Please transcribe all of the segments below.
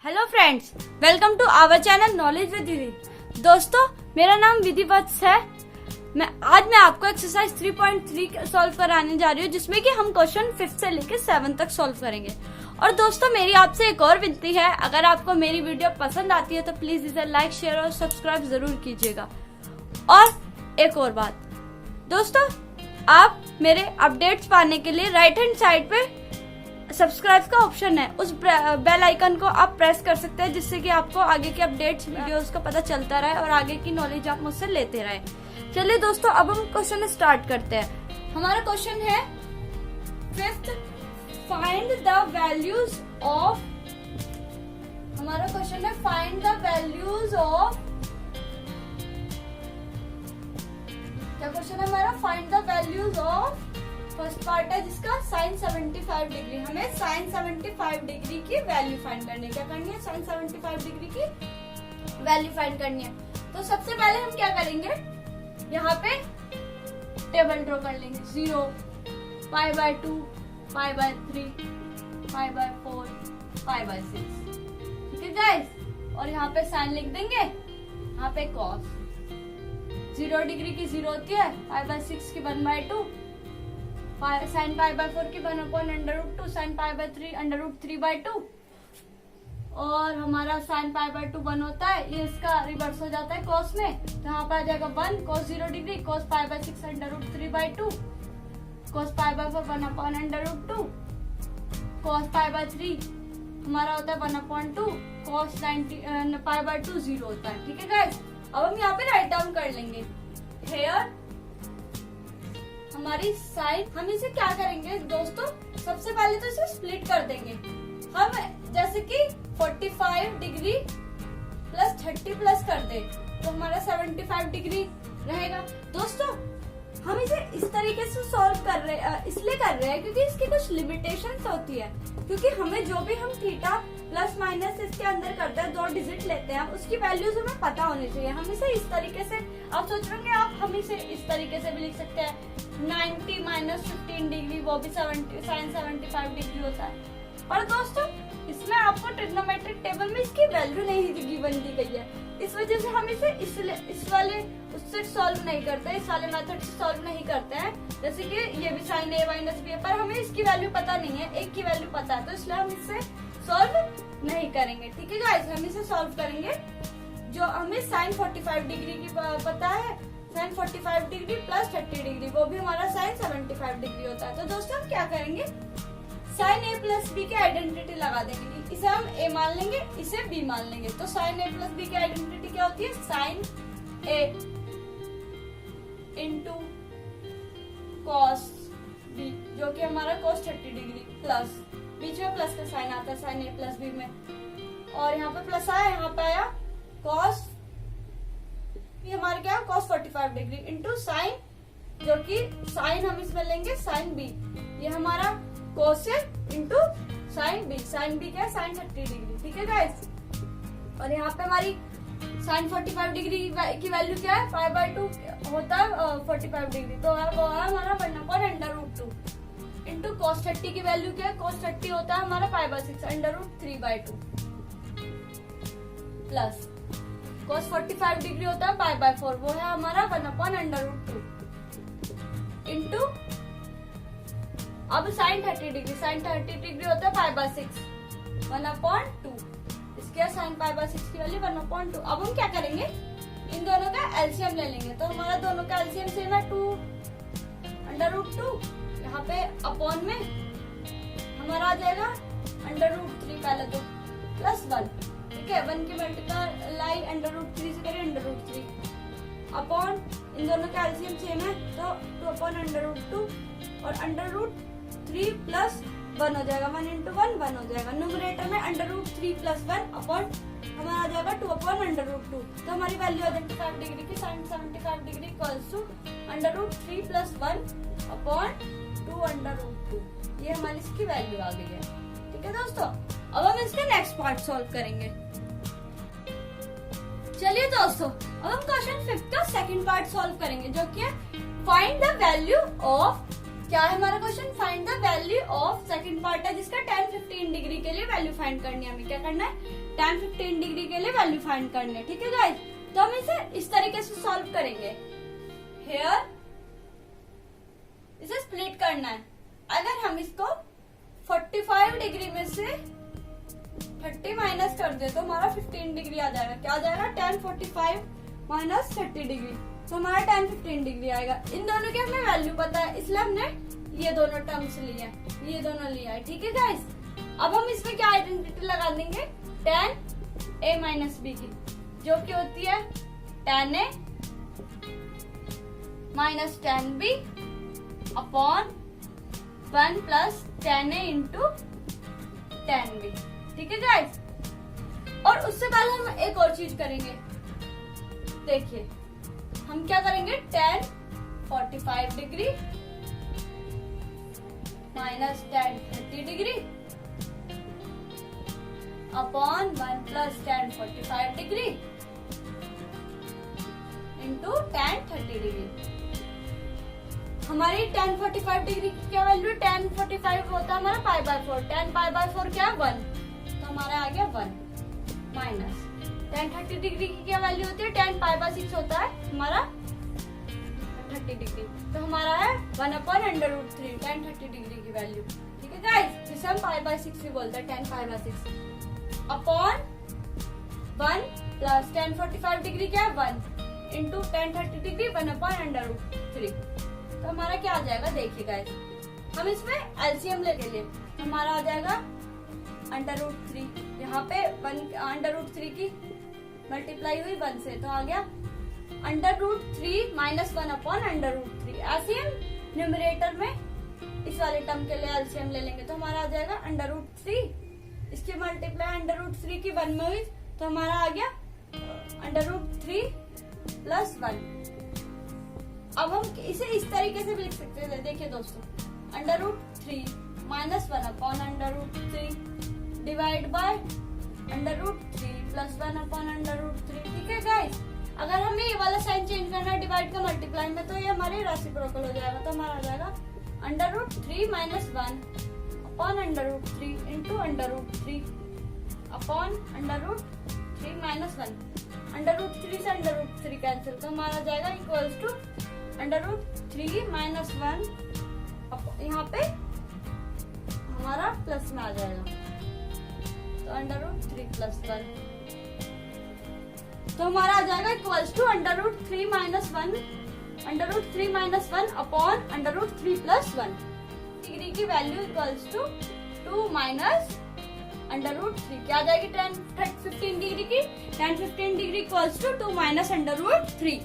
Hello friends, welcome to our channel knowledge with Vidhi. दोस्तों, मेरा नाम विधि वत्स है। आज मैं आपको एक्सरसाइज 3.3 सॉल्व कराने जा रही हूँ, जिसमें कि हम क्वेश्चन 5th से लेकर 7th तक सॉल्व करेंगे। और दोस्तों, मेरी आपसे एक और विनती है, अगर आपको मेरी वीडियो पसंद आती है तो प्लीज इसे लाइक, शेयर और सब्सक्राइब जरूर कीजिएगा। और एक और बात दोस्तों, आप मेरे अपडेट्स पाने के लिए राइट हैंड साइड पे सब्सक्राइब का ऑप्शन है, उस बेल आइकन को आप प्रेस कर सकते हैं, जिससे कि आपको आगे के अपडेट्स वीडियोस का पता चलता रहे और आगे की नॉलेज आप मुझसे लेते रहे। चलिए दोस्तों, अब हम क्वेश्चन स्टार्ट करते हैं। हमारा क्वेश्चन है 5th, find the values of. हमारा क्वेश्चन है फाइंड द वैल्यूज ऑफ। क्या क्वेश्चन है हमारा? Find the values of. First part है जिसका साइन 75 डिग्री। हमें साइन 75 डिग्री की वैल्यू फाइंड करनी है। क्या करनी है? साइन 75 डिग्री की वैल्यू फाइंड करनी है। तो सबसे पहले हम क्या करेंगे, यहाँ पे टेबल ड्रॉ कर लेंगे। 0, π/2, π/3, π/4, π/6। ठीक है गाइस, और यहाँ पे साइन लिख देंगे, यहाँ पे कॉस। 0 डिग्री की 0 होती है, π/6 की 1/2, साइन π/4 की 1/√2, साइन π/3 √3/2, और हमारा साइन π/2 1 होता है, ये इसका रिवर्स हो जाता है कॉस में, तो यहाँ पर आ जाएगा 1 cos 0 degree, cos π/6 √3/2, cos π/4 1/√2, cos π/3 हमारा होता है 1/2, cos 90 π/2 0 होता है। ठीक है गाइस, अब हम यहाँ पे राइट डाउन कर लेंगे। हेयर हमारी साइन, हम इसे क्या करेंगे दोस्तों, सबसे पहले तो इसे स्प्लिट कर देंगे। हम जैसे कि 45 डिग्री प्लस 30 प्लस कर दे तो हमारा 75 डिग्री रहेगा। दोस्तों, हम इसे इस तरीके से सॉल्व कर रहे हैं, इसलिए कर रहे हैं क्योंकि इसकी कुछ लिमिटेशंस होती है। क्योंकि हमें जो भी हम थीटा प्लस माइनस इसके अंदर करते हैं, 2 डिजिट लेते हैं, उसकी वैल्यूज हमें पता होनी चाहिए। हम इसे इस तरीके से, आप सोच रहे होंगे आप हम इसे इस तरीके से भी लिख सकते हैं। 90 - 15 डिग्री, वो भी 70 साइन 75 डिग्री होता है। और दोस्तों, इसमें आपको ट्रिग्नोमेट्रिक टेबल में इसकी वैल्यू नहीं गिवन दी गई है, इस वजह से हम इसे इस वाले उससे सॉल्व नहीं करते, इस वाले मेथड से सॉल्व नहीं करते हैं। जैसे कि ये भी साइन a - b है, पर हमें इसकी वैल्यू पता नहीं है, एक की वैल्यू पता है, तो इसलिए हम इससे सॉल्व नहीं करेंगे। ठीक है गाइस, हम इसे सॉल्व करेंगे जो हमें साइन 45 डिग्री की पता है, साइन 45 डिग्री प्लस 30 डिग्री, वो भी हमारा साइन 75 डिग्री होता है। तो दोस्तों, हम क्या करेंगे, साइन a प्लस b की आइडेंटिटी लगा देंगे। इसे हम a मान लेंगे, इसे b मान लेंगे। तो साइन a प्लस b की आइडेंटिटी क्या होती है? Sine a into cos b, जो कि हमारा कॉस 30 डिग्री, प्लस बीच में प्लस का साइन आता है साइन a प्लस b में, और यहाँ पे प्लस आया, यहाँ पे आया कॉस, ये हमारे क्या है, कॉस 45 डिग्री इंटू साइन, जो कि साइन हम इसमें लेंगे साइन b, ये हमारा कॉस है into sine b। Sine b क्या है? Sine 30 degree. ठीक है गाइस, और यहाँ पे हमारी साइन 45 डिग्री की वैल्यू क्या है? π/2 होता है 45 डिग्री, तो वो है हमारा 1/√2 इंटू कॉस 30 की वैल्यू क्या है? कॉस 30 होता है हमारा π/6 √3/2, प्लस कॉस 45 डिग्री होता है π/4, वो है हमारा 1/√2 इंटू, अब साइन 30 डिग्री, साइन 30 डिग्री होता है π/6 1/2, इसके साइन π/6 की वैल्यू 1/2। अब हम क्या करेंगे, इन दोनों का एलसीएम ले लेंगे। तो हमारा दोनों का एलसीएम सेम है, 2/2, यहाँ पे अपॉन में हमारा आ जाएगा √3 पहले तो, प्लस 1। ठीक है, 1 की मल्टीप्लाई √3 से करें √3 अपॉन, इन दोनों का एलसीएम सेम है, तो 2/√2 और √3 प्लस 1 हो जाएगा, 1 × 1 1 हो जाएगा। न्यूमरेटर में √3 प्लस 1 अपॉन हमारा आ जाएगा 2/√2। तो हमारी वैल्यू आ जाएगी 5 डिग्री की, sine 75 degree equals to √3 plus 1 upon 2/√2। ये हमारी इसकी वैल्यू आ गई है। ठीक है दोस्तों, अब हम इसका नेक्स्ट पार्ट सॉल्व करेंगे। चलिए दोस्तों, अब हम क्वेश्चन 5th का सेकंड पार्ट सॉल्व करेंगे, जो कि है फाइंड द वैल्यू ऑफ। क्या है हमारा question? Find the value of second part है जिसका tan 15 डिग्री के लिए वैल्यू फाइंड करनी है। हमें क्या करना है, tan 15 डिग्री के लिए वैल्यू फाइंड करनी है। ठीक है गाइस, तो हम इसे इस तरीके से सॉल्व करेंगे। हेयर इसे स्प्लिट करना है। अगर हम इसको 45 डिग्री में से 30 माइनस कर दे तो हमारा 15 डिग्री आ जाएगा। क्या आ जाएगा, tan 45 माइनस 30 डिग्री, तो हमारा tan 15 डिग्री आएगा। इन दोनों की हमें वैल्यू पता है, इसलिए हमने ये दोनों टर्म्स लिए, ये दोनों लिया है। ठीक है गाइस, अब हम इसमें क्या आइडेंटिटी लगा देंगे, tan a माइनस बी की, जो कि होती है tan a minus tan b upon 1 plus tan a into tan b। ठीक है गाइस, और उससे पहले हम एक और चीज करेंगे। देखिए हम क्या करेंगे, tan 45 degree minus tan 30 degree upon 1 plus tan 45 degree into tan 30 degree. हमारी tan 45 डिग्री की क्या वैल्यू, tan 45 होता है हमारा π/4, tan π/4 क्या 1, तो हमारा आ गया 1 माइनस tan 30 डिग्री की क्या वैल्यू होती है, tan π/6 होता है हमारा 30 डिग्री, तो हमारा है 1/√3 tan 30 डिग्री की वैल्यू। ठीक है गाइस, जिसे हम π/6 भी बोलते हैं, tan π/6 upon 1 plus tan 45 degree क्या है 1 इंटू tan 30 डिग्री 1/√3। तो हमारा क्या आ जाएगा, देखिए गाइस, हम इसमें एलसीएम लेके लिए हमारा आ जाएगा √3, यहाँ पे 1/√3 की मल्टीप्लाई हुई 1 से, तो आ गया √3 माइनस 1/√3। ऐसे हम न्यूमरेटर में इस वाले टर्म के लिए एलसीएम ले लेंगे, तो हमारा आ जाएगा √3, इसकी मल्टीप्लाई √3 की 1 में हुई, तो हमारा आ गया √3 प्लस 1। अब हम इसे इस तरीके से भी लिख सकते हैं, देखिए दोस्तों, √3 माइनस 1/√3 डिवाइड बाय √3 प्लस 1/√3। ठीक है गाइस, अगर हमें ये वाला साइन चेंज करना है डिवाइड का मल्टीप्लाई में, तो ये हमारे रेसिप्रोकल हो जाएगा, तो हमारा आ जाएगा √3 माइनस 1/√3 इंटू √3 अपॉन √3 माइनस 1, √3 से √3 कैंसिल, तो हमारा आ जाएगा इक्वल्स टू √3 माइनस 1, यहाँ पे हमारा प्लस में आ जाएगा, तो √3 प्लस 1, तो हमारा आ जाएगा equals to √3 minus 1 upon √3 plus 1। Degree की वैल्यू इक्वल्स टू 2 माइनस √3, क्या आ जाएगी tan 15 डिग्री की, tan 15 degree equals to 2 minus √3।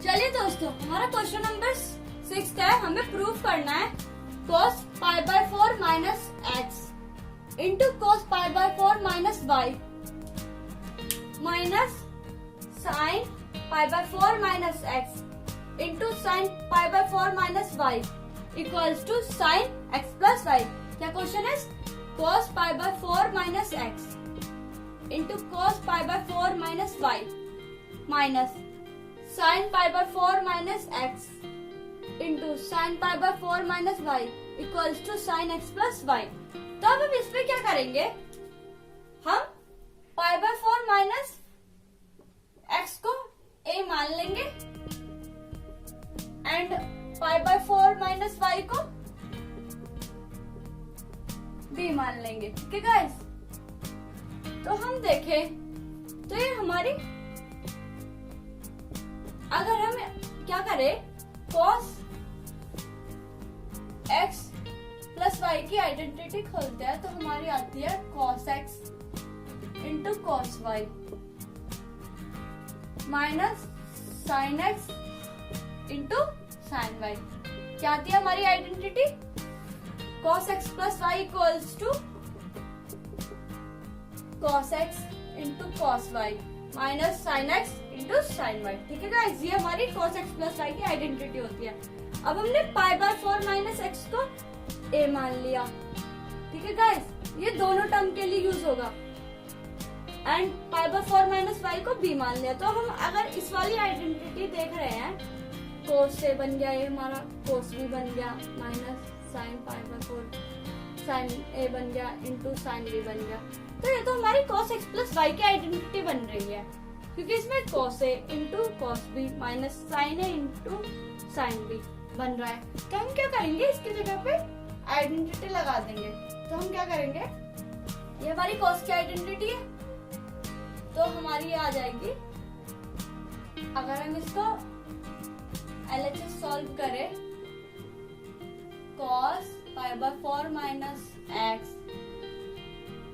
चलिए दोस्तों, हमारा क्वेश्चन नंबर 6 है, हमें प्रूफ करना है cos π/4 minus x into cos π/4 minus y minus sin π/4 minus x into sin π/4 minus y equals to sin x plus y। क्या question है, cos π/4 minus x into cos π/4 minus y minus sin π/4 minus x into sin π/4 minus y equals to sin x plus y। तो अब हम इसमें क्या करेंगे, हम π/4 minus x को a मान लेंगे एंड π/4 माइनस y को b मान लेंगे। ठीक है गाइस, तो हम देखें तो ये हमारी, अगर हम क्या करें, cos x प्लस y की आइडेंटिटी खोलते हैं, तो हमारी आती है cos x into cos y minus sin x into sin y। क्या आती है हमारी identity, cos x plus y equals to cos x into cos y minus sin x into sin y। ठीक है गाइस, ये हमारी cos x प्लस y की identity होती है। अब हमने π/4 माइनस x को a मान लिया। ठीक है गाइस, ये दोनों टर्म के लिए यूज होगा एंड π/4 माइनस y को b मान लिया। तो हम अगर इस वाली आइडेंटिटी देख रहे हैं कोस ए बन गया, ये हमारा कोस बी बन गया, minus sine pi by 4 sine A बन गया इंटू साइन बी बन गया। तो ये तो हमारी cos x प्लस वाई की आइडेंटिटी बन रही है, क्योंकि इसमें cos a into cos b minus sine a into sine b बन रहा है। तो हम क्या करेंगे, इसकी जगह पे आइडेंटिटी लगा देंगे। तो हम क्या करेंगे, ये हमारी cos की आइडेंटिटी है, तो हमारी ये आ जाएगी। अगर हम इसको LHS सॉल्व करें, cos pi by 4 minus x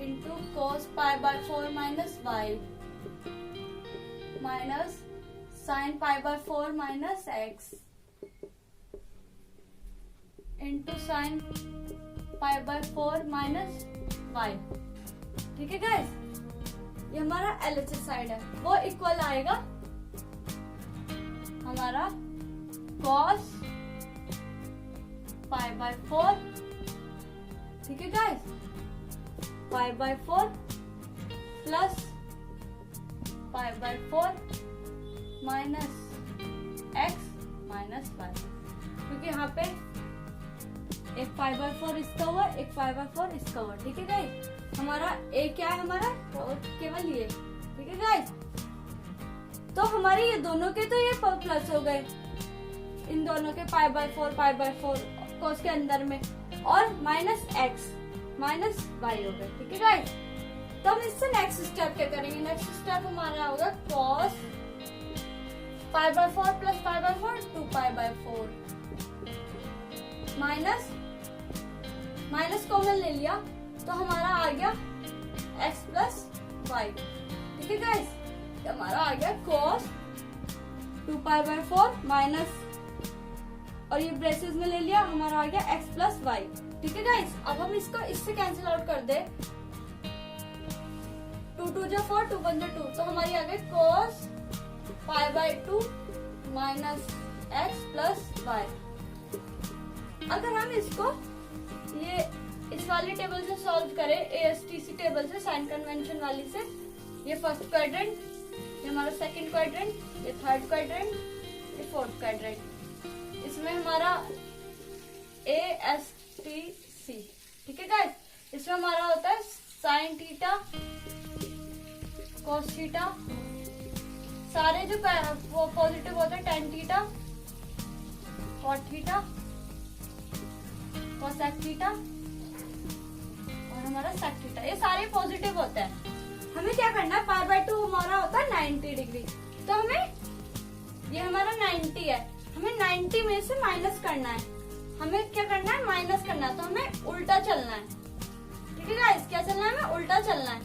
into cos pi by 4 minus y minus sine pi by 4 minus x into sine pi by 4 minus y. ठीक है गाइस, ये हमारा LHS साइड है, वो इक्वल आएगा हमारा cos पाई बाय 4, ठीक है guys, pi by 4 plus pi by 4 minus x minus y, क्योंकि यहाँ पे एक पाई बाय 4 इसका हुआ, एक पाई बाय 4 इसका हुआ। ठीक है गाइस, हमारा ए क्या है, हमारा केवल ये। ठीक है गाइस, तो हमारे ये दोनों के तो ये प्लस हो गए, इन दोनों के पाई बाय 4 कोस के अंदर में, और माइनस एक्स माइनस वाई हो गए। ठीक है गाइस, तो हम इससे नेक्स्ट स्टेप क्या करेंगे, नेक्स्ट स्टेप हमारा होगा cos pi by 4 plus pi by 4 2 pi by 4 minus minus common ले लिया, तो हमारा आ गया x प्लस वाई। ठीक है गाइस, हमारा आ गया cos 2 पाई बाय 4 माइनस, और ये ब्रेसेस में ले लिया, हमारा आ गया x प्लस वाई। ठीक है गाइस, अब हम इसको इससे कैंसिल आउट कर दे, 2 2 जा 4 2 1 जा 2, तो हमारी आ गई cos pi by 2 minus x plus y. अगर हम इसको ये इस वाली टेबल से सॉल्व करें, ASTC टेबल से, साइन कन्वेंशन वाली से, ये फर्स्ट क्वाड्रेंट, ये हमारा सेकंड क्वाड्रेंट, ये थर्ड क्वाड्रेंट, ये फोर्थ क्वाड्रेंट, इसमें हमारा ASTC। ठीक है गाइस, इसमें हमारा होता है साइन थीटा कॉस थीटा, सारे जो पॉजिटिव होते हैं, tan theta cot theta cosec theta और हमारा सेक थीटा, ये सारे पॉजिटिव होते हैं। हमें क्या करना है, पाई बाय 2 हमारा होता है 90 डिग्री, तो हमें ये हमारा 90 है, हमें 90 में से माइनस करना है। हमें क्या करना है, माइनस करना है, तो हमें उल्टा चलना है। ठीक है गाइस, क्या चलना है, हमें उल्टा चलना है।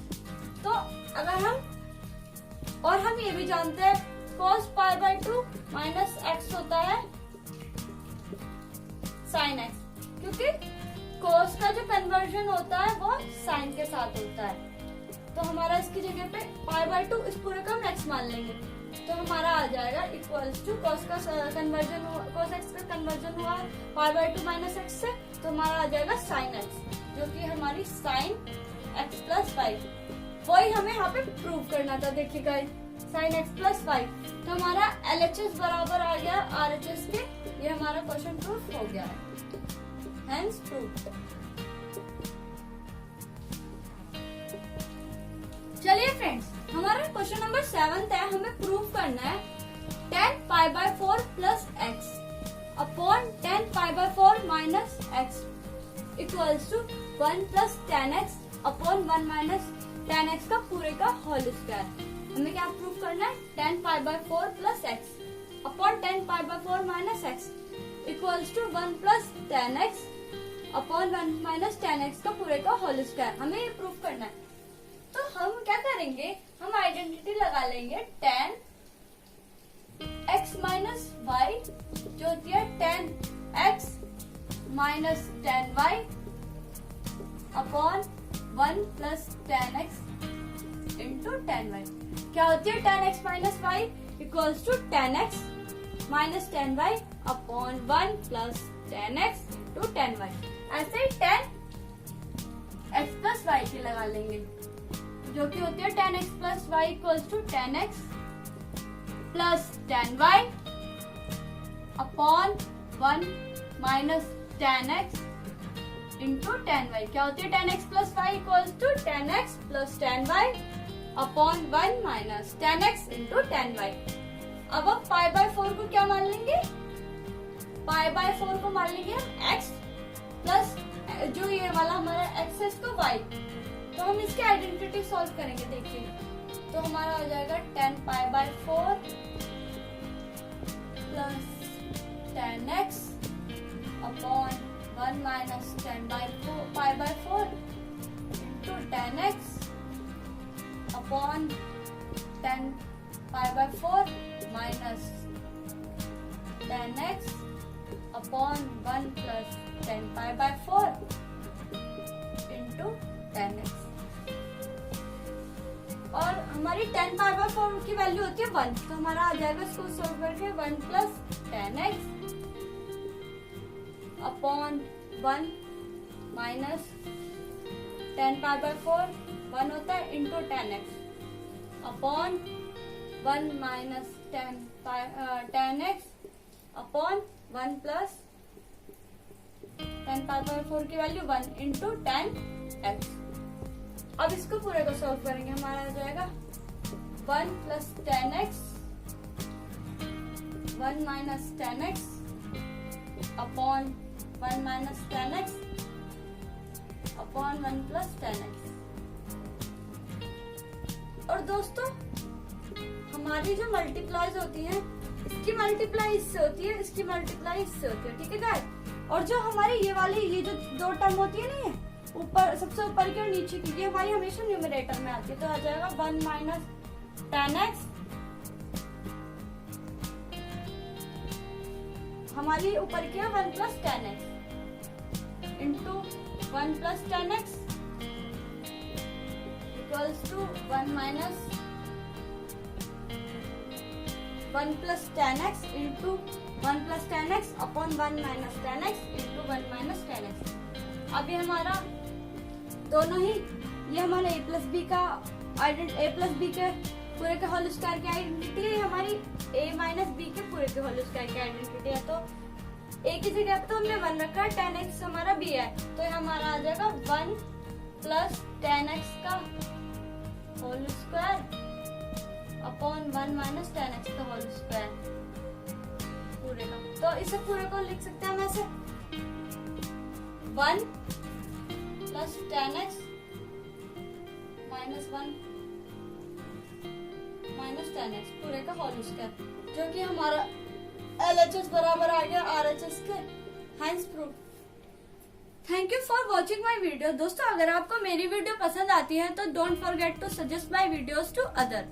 तो अगर हम, और हम ये भी जानते हैं cos pi by 2 minus x होता है साइन एक्स, क्योंकि cos का जो कन्वर्जन होता है वो साइन के साथ होता है। तो हमारा इसकी जगह पे पाई बाय 2 इस पूरे का हम x मान लेंगे, तो हमारा आ जाएगा इक्वल्स टू cos का कन्वर्जन, cos x का कन्वर्जन हुआ पाई बाय 2 माइनस एक्स से, तो हमारा आ जाएगा साइन एक्स, जो कि हमारी साइन x प्लस वाई। वही हमें यहाँ पे प्रूव करना था। देखिएगा साइन x प्लस वाई, तो हमारा LHS बराबर आ गया RHS के, ये हमारा क्वेश्चन प्रूफ हो गया है, हेंस प्रूफ। चलिए फ्रेंड्स, हमारा क्वेश्चन नंबर 7 है, हमें प्रूफ करना है tan pi by 4 plus x upon tan pi by 4 minus x equals to 1 plus tan x upon 1 minus tan x का पूरे का होल स्क्वायर। हमें क्या प्रूफ करना है, tan pi by 4 plus x upon tan pi by 4 minus x equals to 1 plus tan x upon 1 minus tan x का पूरे का होल स्क्वायर। हमें ये प्रूफ करना है। तो हम क्या करेंगे, हम आइडेंटिटी लगा लेंगे tan x माइनस वाई, जो होती है tan x minus tan y upon 1 plus tan x into tan y। क्या होती है tan x minus y equals to tan x minus tan y upon 1 plus tan x to tan y। ऐसे ही tan x plus y की लगा लेंगे, जो कि होती है tan x plus y equals to tan x plus tan y upon 1 minus 10x into 10y। क्या होती है 10x plus y equals to 10x plus 10y upon 1 minus 10x into 10y। अब हम पाई बाय 4 को क्या मान लेंगे, पाई बाय 4 को मान लेंगे हम x प्लस जो ये वाला हमारा x है इसको y। तो हम इसकी आइडेंटिटी सॉल्व करेंगे। देखिए तो हमारा हो जाएगा 10 पाई by 4 plus 10x upon 1 minus 10 pi by 4 into 10x upon 10 pi by 4 minus 10x upon 1 plus 10 pi by 4 into 10x। और हमारी 10 पाई बाय 4 की वैल्यू होती है 1, तो हमारा आ जाएगा इसको सॉल्व करके 1 plus 10x upon 1 minus 10 pi by 4 1 होता है into 10x upon 1 minus 10x upon 1 plus 10 pi by 4 की वैल्यू 1 इंटू 10x। अब इसको पूरे को सॉल्व करेंगे, हमारा आ जाएगा 1 plus 10x 1 minus 10x upon 1 minus 10x upon 1 plus 10x। और दोस्तों हमारी जो मल्टीप्लाईज होती है, इसकी मल्टीप्लाई इससे होती है, इसकी मल्टीप्लाई इससे होती है, ठीक है गाइस। और जो हमारी ये वाली ये जो दो टर्म होती है ना, ये ऊपर सबसे ऊपर की और नीचे की, ये हमारी हमेशा न्यूमरेटर में आती है। तो आ जाएगा 1 माइनस 10x हमारी ऊपर की है 1 plus 10x into 1 plus 10x equals to 1 minus 1 plus 10x into 1 plus 10x upon 1 minus 10x into 1 minus 10x। अब ये हमारा दोनों ही, ये हमारा a प्लस बी का a प्लस बी के पूरे के होल स्क्वायर की आइडेंटिटी है, हमारी a माइनस बी के पूरे के होल स्क्वायर की आइडेंटिटी है। तो a की जगह पे तो हमने 1 रखा है, 10x हमारा b है, तो ये हमारा आ जाएगा 1 प्लस 10x का whole square upon 1 minus 10x का होल स्क्वायर पूरे का। तो इसे पूरे को लिख सकते हैं हम ऐसे 1 plus 10x minus 1 minus 10x पूरे का होल स्क्वायर, जो कि हमारा LHS बराबर आ गया RHS के। Hence proof. Thank you for watching my video. दोस्तों अगर आपको मेरी वीडियो पसंद आती है तो don't forget to suggest my videos to other.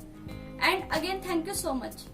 And again thank you so much.